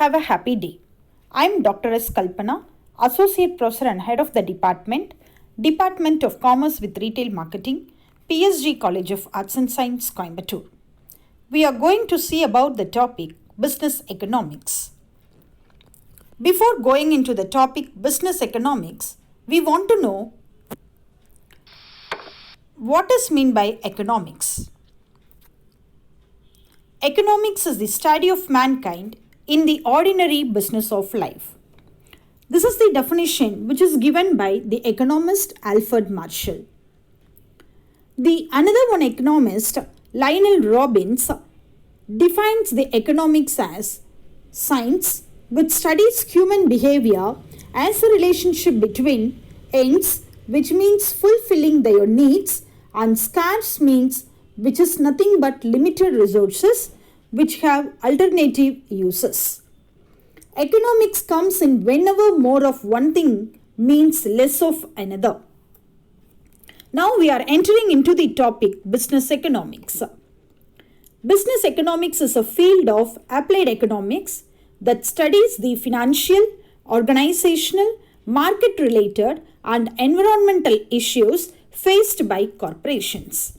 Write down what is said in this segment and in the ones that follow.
have a happy day. I'm Dr. S. Kalpana, Associate Professor and Head of the Department of Commerce with Retail Marketing, PSG College of Arts and Science, Coimbatore. We are going to see about the topic Business Economics. Before going into the topic Business Economics, we want to know what is meant by economics. Economics is the study of mankind in the ordinary business of life. This is the definition which is given by the economist Alfred Marshall. The another one economist, Lionel Robbins, defines the economics as science which studies human behavior as a relationship between ends, which means fulfilling their needs, and scarce means which is nothing but limited resources which have alternative uses. Economics comes in whenever more of one thing means less of another. Now we are entering into the topic business economics. Business economics is a field of applied economics that studies the financial, organizational, market-related and environmental issues faced by corporations.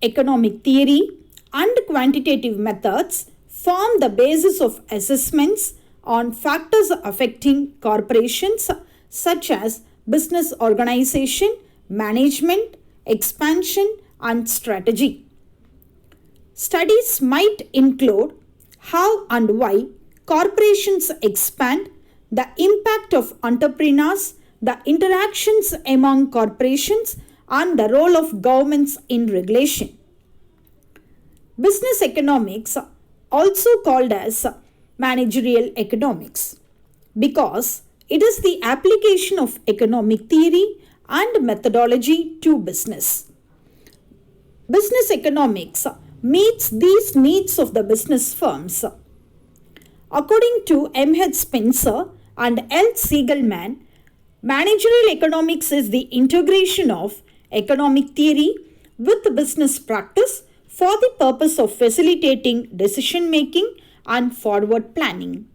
Economic theory and quantitative methods form the basis of assessments on factors affecting corporations such as business organization, management, expansion, and strategy. Studies might include how and why corporations expand, the impact of entrepreneurs, the interactions among corporations, and the role of governments in regulation. Business economics, also called as managerial economics, because it is the application of economic theory and methodology to business. Business economics meets these needs of the business firms. According to M. H. Spencer and L. Siegelman, managerial economics is the integration of economic theory with business practice for the purpose of facilitating decision making and forward planning.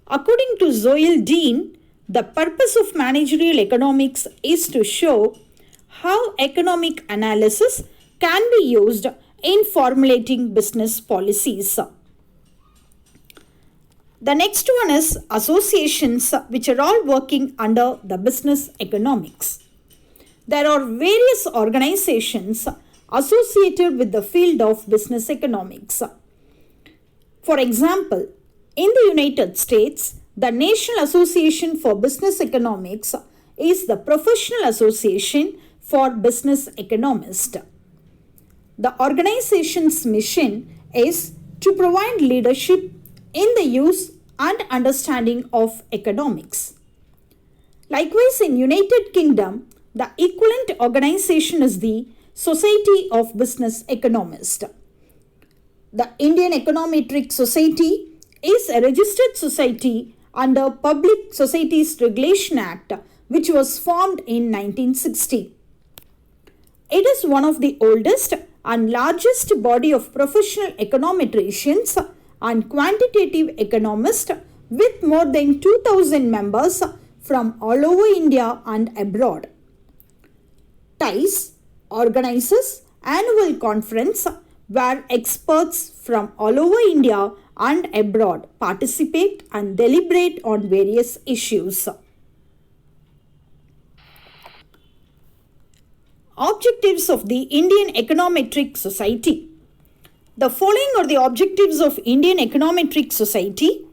According to Zoel Dean, the purpose of managerial economics is to show how economic analysis can be used in formulating business policies. The next one is associations, which are all working under the business economics. There are various organizations associated with the field of business economics. For example, in the United States, the National Association for Business Economics is the professional association for business economists. The organization's mission is to provide leadership in the use and understanding of economics. Likewise, in United Kingdom, the equivalent organization is the Society of Business Economists. The Indian Econometric Society is a registered society under Public Societies Regulation Act, which was formed in 1960. It is one of the oldest and largest body of professional econometricians and quantitative economists with more than 2,000 members from all over India and abroad. TICE organizes annual conference where experts from all over India and abroad participate and deliberate on various issues. Objectives of the Indian Econometric Society. The following are the objectives of Indian Econometric Society.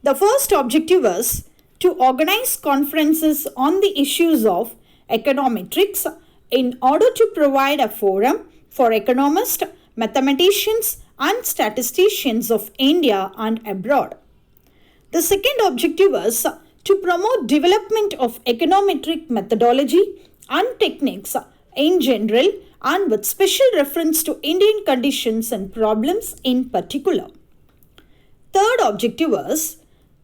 The first objective is to organize conferences on the issues of econometrics in order to provide a forum for economists, mathematicians, and statisticians of India and abroad. The second objective is to promote development of econometric methodology and techniques in general and with special reference to Indian conditions and problems in particular. Third objective is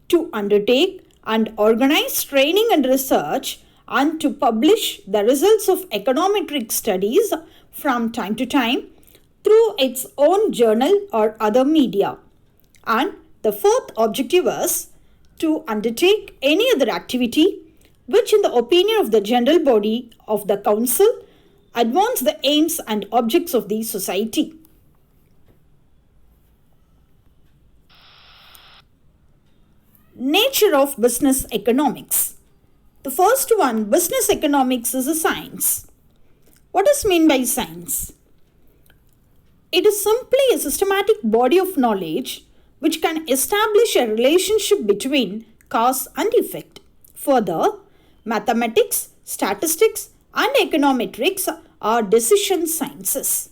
to undertake and organize training and research and to publish the results of econometric studies from time to time through its own journal or other media. And The fourth objective is to undertake any other activity which, in the opinion of the general body of the council, advance the aims and objects of the society. Nature of business economics. The first one, business economics, is a science. What is meant by science? It is simply a systematic body of knowledge which can establish a relationship between cause and effect. Further, mathematics, statistics, and econometrics are decision sciences.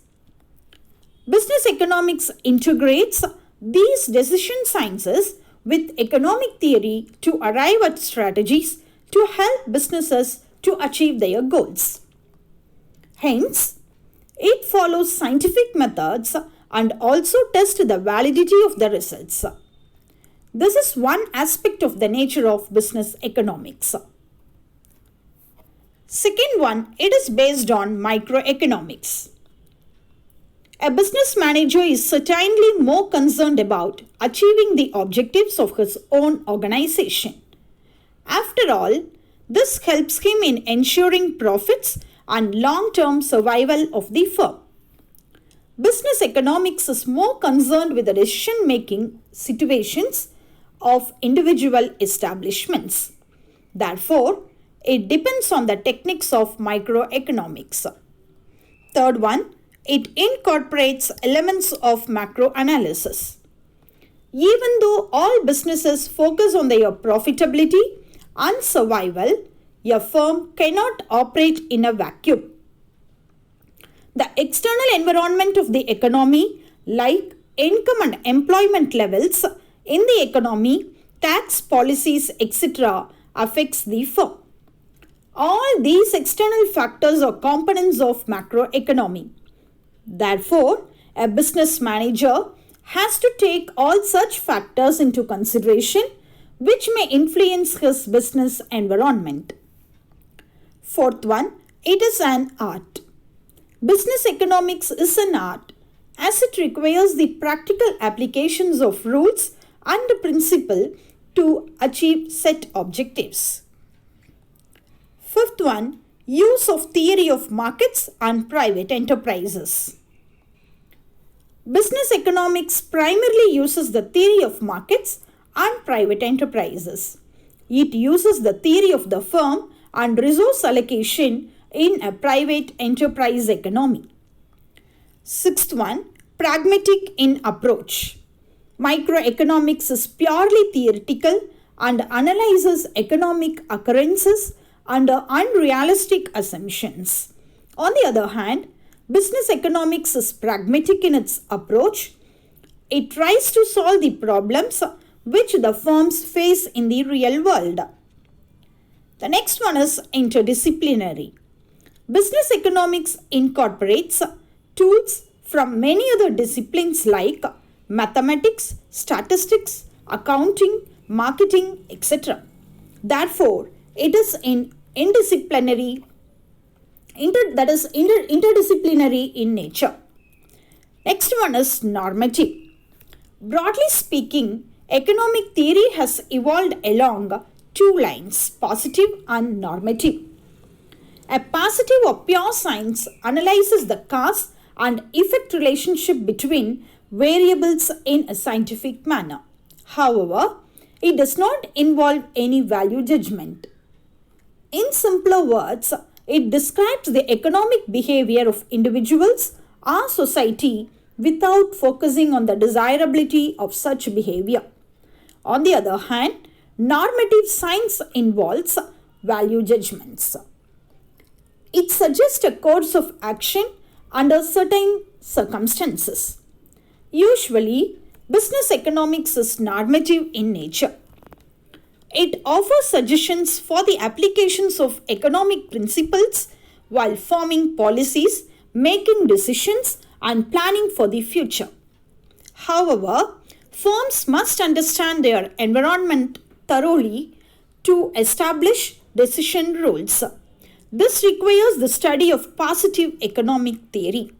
Business economics integrates these decision sciences with economic theory to arrive at strategies to help businesses to achieve their goals. Hence, it follows scientific methods and also tests the validity of the results. This is one aspect of the nature of business economics. Second one, it is based on microeconomics. A business manager is certainly more concerned about achieving the objectives of his own organization. After all, this helps him in ensuring profits and long-term survival of the firm. Business economics is more concerned with the decision-making situations of individual establishments. Therefore, it depends on the techniques of microeconomics. Third one, it incorporates elements of macro analysis. Even though all businesses focus on their profitability and survival, a firm cannot operate in a vacuum. The external environment of the economy, like income and employment levels in the economy, tax policies, etc., affects the firm. All these external factors are components of macroeconomy. Therefore, a business manager has to take all such factors into consideration which may influence his business environment. Fourth one, it is an art. Business economics is an art as it requires the practical applications of rules and principles to achieve set objectives. Fifth one, use of theory of markets and private enterprises. Business economics primarily uses the theory of markets and private enterprises. It uses the theory of the firm and resource allocation in a private enterprise economy. Sixth one, pragmatic in approach. Microeconomics is purely theoretical and analyzes economic occurrences under unrealistic assumptions. On the other hand, business economics is pragmatic in its approach. It tries to solve the problems which the firms face in the real world. The next one is interdisciplinary. Business economics incorporates tools from many other disciplines like mathematics, statistics, accounting, marketing, etc. Therefore, it is interdisciplinary in nature. Next one is normative. Broadly speaking, economic theory has evolved along two lines, positive and normative. A positive or pure science analyzes the cause and effect relationship between variables in a scientific manner. However, it does not involve any value judgment. In simpler words, it describes the economic behavior of individuals or society without focusing on the desirability of such behavior. On the other hand, normative science involves value judgments. It suggests a course of action under certain circumstances. Usually, business economics is normative in nature. It offers suggestions for the applications of economic principles while forming policies, making decisions, and planning for the future. However, firms must understand their environment thoroughly to establish decision rules. This requires the study of positive economic theory.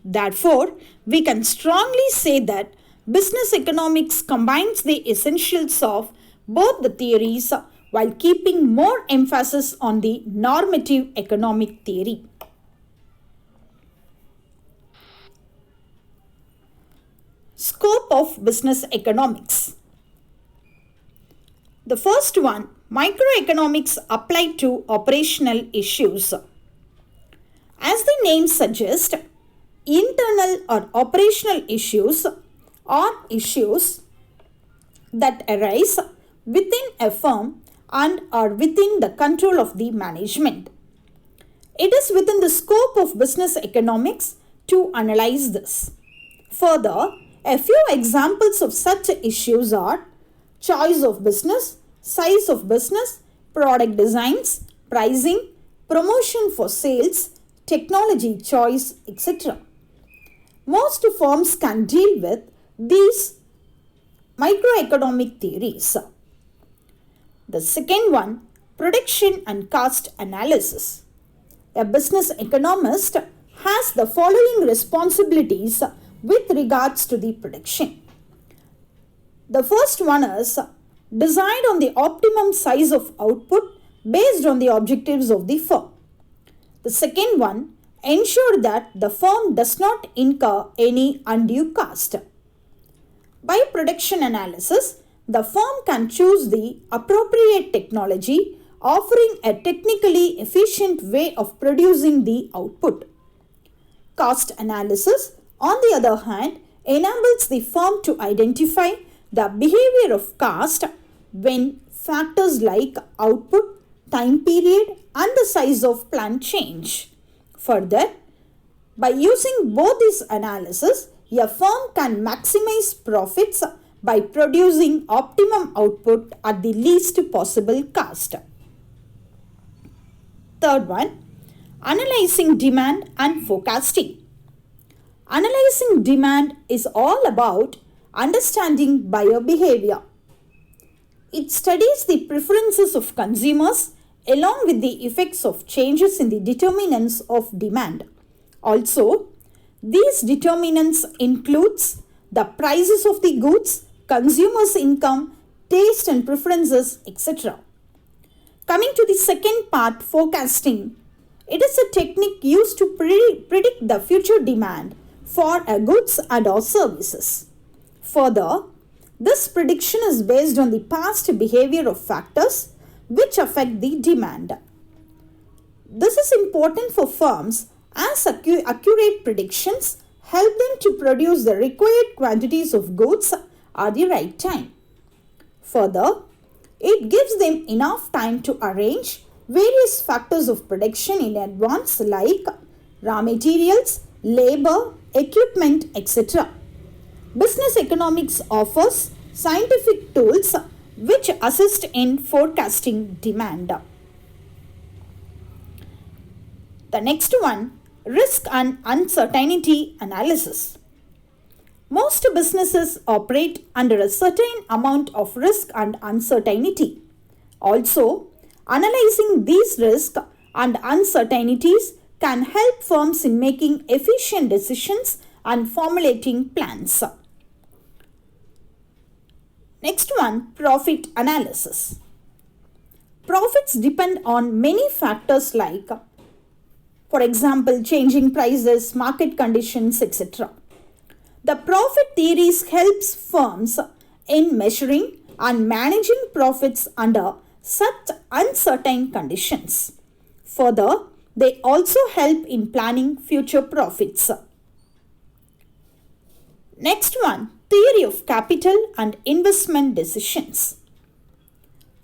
Therefore, we can strongly say that Business economics combines the essentials of both the theories while keeping more emphasis on the normative economic theory. Scope of business economics. The first one, microeconomics applied to operational issues. As the name suggests, internal or operational issues are issues that arise within a firm and are within the control of the management. It is within the scope of business economics to analyze this. Further, a few examples of such issues are choice of business, size of business, product designs, pricing, promotion for sales, technology choice, etc. Most firms can deal with these microeconomic theories. The second one, production and cost analysis. A business economist has the following responsibilities with regards to the production. The first one is decide on the optimum size of output based on the objectives of the firm. The second one, ensure that the firm does not incur any undue cost. By production analysis, the firm can choose the appropriate technology offering a technically efficient way of producing the output. Cost analysis, on the other hand, enables the firm to identify the behavior of cost when factors like output, time period, and the size of plant change. Further, by using both these analyses, a firm can maximize profits by producing optimum output at the least possible cost. Third one, analyzing demand and forecasting. Analyzing demand is all about understanding buyer behavior. It studies the preferences of consumers along with the effects of changes in the determinants of demand. Also, these determinants includes the prices of the goods, consumers' income, taste and preferences, etc. Coming to the second part, forecasting. It is a technique used to predict the future demand for goods and or services. Further, this prediction is based on the past behavior of factors which affect the demand. This is important for firms as accurate predictions help them to produce the required quantities of goods at the right time. Further, it gives them enough time to arrange various factors of production in advance like raw materials, labor, equipment, etc. Business economics offers scientific tools which assist in forecasting demand. The next one, risk and uncertainty analysis. Most businesses operate under a certain amount of risk and uncertainty. Also, analyzing these risks and uncertainties can help firms in making efficient decisions and formulating plans. Next one, profit analysis. Profits depend on many factors like, for example, changing prices, market conditions, etc. The profit theories helps firms in measuring and managing profits under such uncertain conditions. Further, they also help in planning future profits. Next one, theory of capital and investment decisions.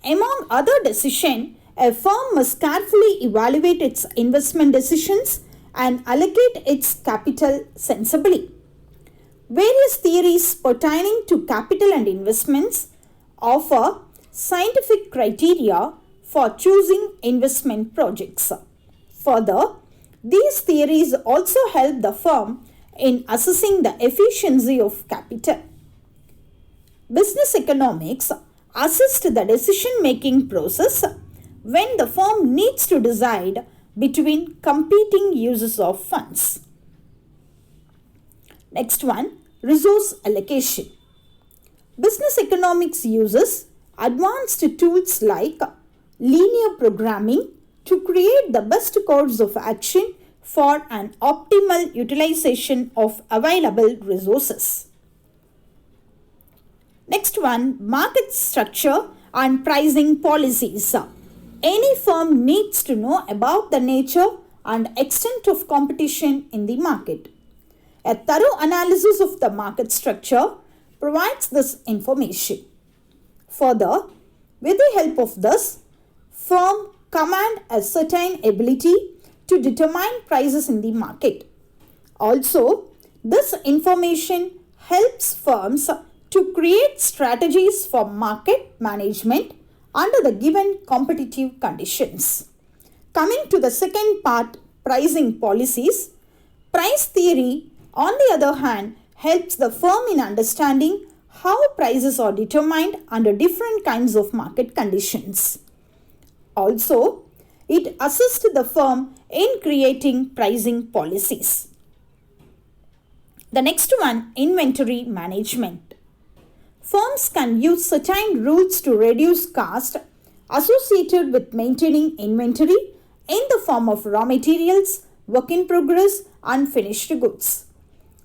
Among other decisions, a firm must carefully evaluate its investment decisions and allocate its capital sensibly. Various theories pertaining to capital and investments offer scientific criteria for choosing investment projects. Further, these theories also help the firm in assessing the efficiency of capital. Business economics assists the decision-making process when the firm needs to decide between competing uses of funds. Next one, resource allocation. Business economics uses advanced tools like linear programming to create the best course of action for an optimal utilization of available resources. Next one, market structure and pricing policies. Any firm needs to know about the nature and extent of competition in the market. A thorough analysis of the market structure provides this information. Further, with the help of this, firm command a certain ability to determine prices in the market. Also, this information helps firms to create strategies for market management under the given competitive conditions. Coming to the second part, pricing policies, price theory, on the other hand, helps the firm in understanding how prices are determined under different kinds of market conditions. Also, it assists the firm in creating pricing policies. The next one, inventory management. Firms can use certain rules to reduce cost associated with maintaining inventory in the form of raw materials, work in progress, and finished goods.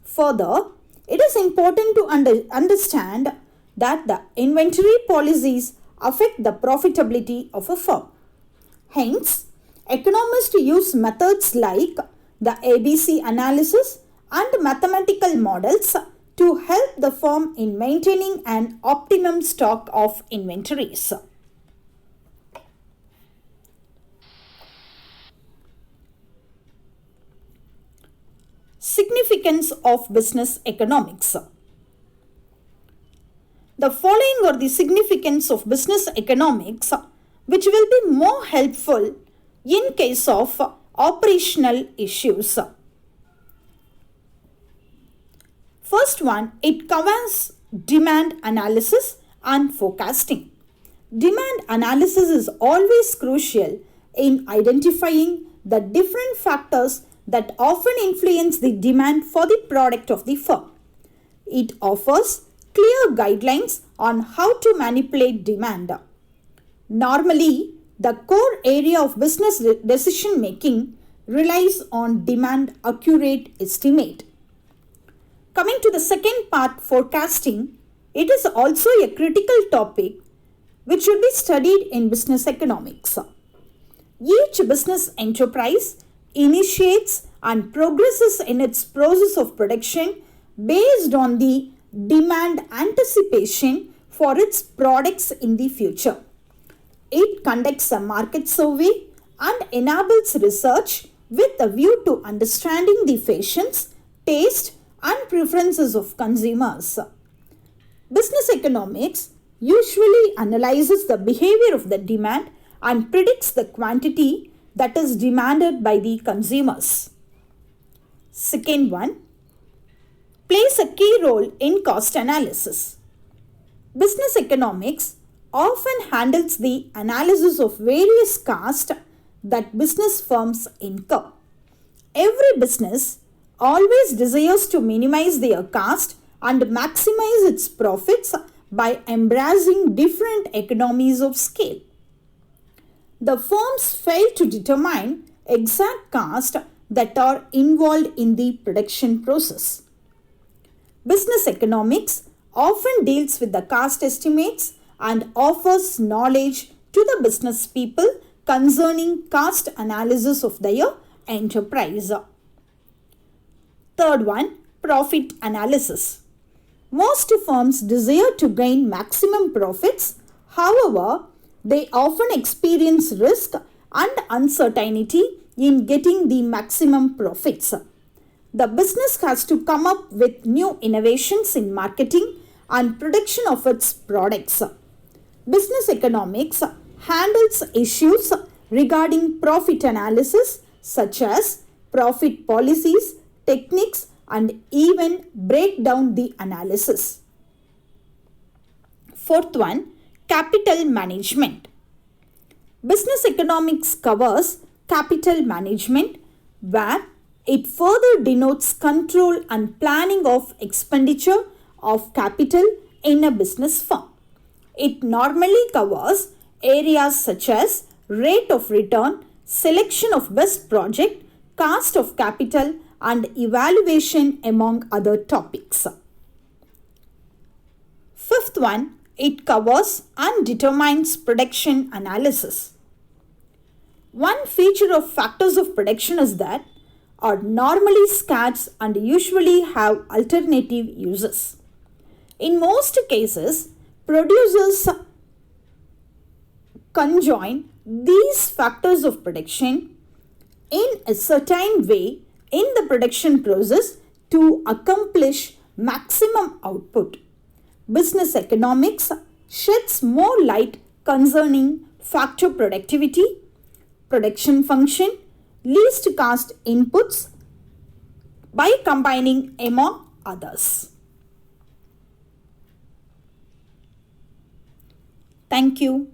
Further, it is important to understand that the inventory policies affect the profitability of a firm. Hence, economists use methods like the ABC analysis and mathematical models to help the firm in maintaining an optimum stock of inventories. Significance of business economics. The following are the significance of business economics, which will be more helpful in case of operational issues. First one, it covers demand analysis and forecasting. Demand analysis is always crucial in identifying the different factors that often influence the demand for the product of the firm. It offers clear guidelines on how to manipulate demand. Normally, the core area of business decision making relies on demand accurate estimate. Coming to the second part, forecasting, it is also a critical topic which should be studied in business economics. Each business enterprise initiates and progresses in its process of production based on the demand anticipation for its products in the future. It conducts a market survey and enables research with a view to understanding the fashions, taste, and preferences of consumers. Business economics usually analyzes the behavior of the demand and predicts the quantity that is demanded by the consumers. Second one, plays a key role in cost analysis. Business economics often handles the analysis of various costs that business firms incur. Every business always desires to minimize their cost and maximize its profits by embracing different economies of scale. The firms fail to determine exact costs that are involved in the production process. Business economics often deals with the cost estimates and offers knowledge to the business people concerning cost analysis of their enterprise. Third one, profit analysis. Most firms desire to gain maximum profits. However, they often experience risk and uncertainty in getting the maximum profits. The business has to come up with new innovations in marketing and production of its products. Business economics handles issues regarding profit analysis such as profit policies, techniques, and even break down the analysis. Fourth one, capital management. Business economics covers capital management, where it further denotes control and planning of expenditure of capital in a business firm. It normally covers areas such as rate of return, selection of best project, cost of capital, and evaluation among other topics. Fifth one, it covers and determines production analysis. One feature of factors of production is that are normally scarce and usually have alternative uses. In most cases, producers conjoin these factors of production in a certain way in the production process to accomplish maximum output. Business economics sheds more light concerning factor productivity, production function, least cost inputs by combining among others. Thank you.